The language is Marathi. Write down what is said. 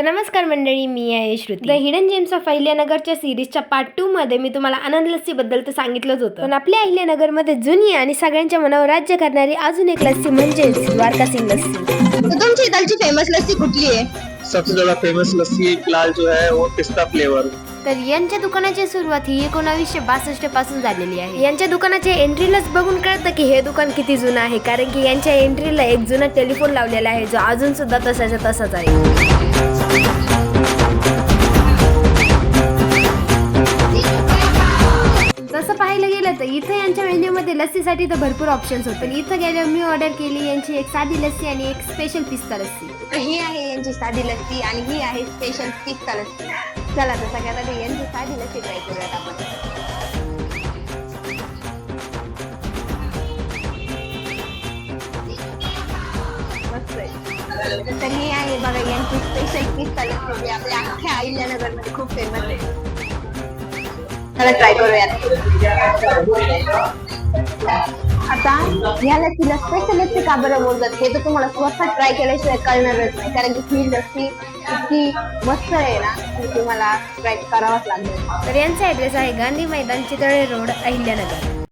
तर नमस्कार मंडळी, मी आहे Shruti. The hidden gems of अहिल्यानगरच्या सिरीजच्या पार्ट 2 मध्ये मी तुम्हाला आनंद लस्सी बद्दल तर सांगितलंच होतं. पण आपल्या अहिल्यानगरमध्ये जुनी आणि सगळ्यांच्या मनावर राज्य करणारी अजून एक लस्सी म्हणजे द्वारका सिंग लस्सी. तुमची इथलची फेमस लस्सी कुठली आहे? सबसे ज्यादा फेमस लस्सी फिलहाल जो है वो पिस्ता फ्लेवर. तर यांच्या दुकानाची सुरुवात ही 1962 पासून झालेली आहे. यांच्या दुकानाच्या एंट्रीलाच बघून कळतं की हे दुकान किती जुनं आहे, कारण की यांच्या एंट्रीला एक जुना टेलिफोन लावलेला आहे जो अजून सुद्धा तसाच्या तसाच आहे. तसं पाहायला गेलं तर इथं यांच्या मेन्यूमध्ये लस्सीसाठी तर भरपूर ऑप्शन्स होते. पण इथं गेल्यावर मी ऑर्डर केली यांची एक साधी लस्सी आणि एक स्पेशल पिस्ता लस्सी. ही आहे यांची साधी लस्सी आणि ही आहे स्पेशल पिस्ता लस्सी. चला तर सगळ्यात आधी यांची साधी लस्सी ट्राय करूयात आपण. मस्त आहे. तर ही आहे बघा यांची स्पेशल पिस्ता लस्सी, जी आपल्या अख्ख्या अहिल्यानगर मध्ये खूप फेमस आहे. चला ट्राय करूयात. आता ह्या लस्सीला स्पेशल लस्सी का बरं बोलतात हे तर तुम्हाला स्वतः ट्राय केल्याशिवाय कळणारच नाही, कारण की ही लस्सी इतकी मस्त आहे ना की तुम्हाला ट्राय करावाच लागेल. तर यांचा ऍड्रेस आहे गांधी मैदान, चितळे रोड, अहिल्यानगर.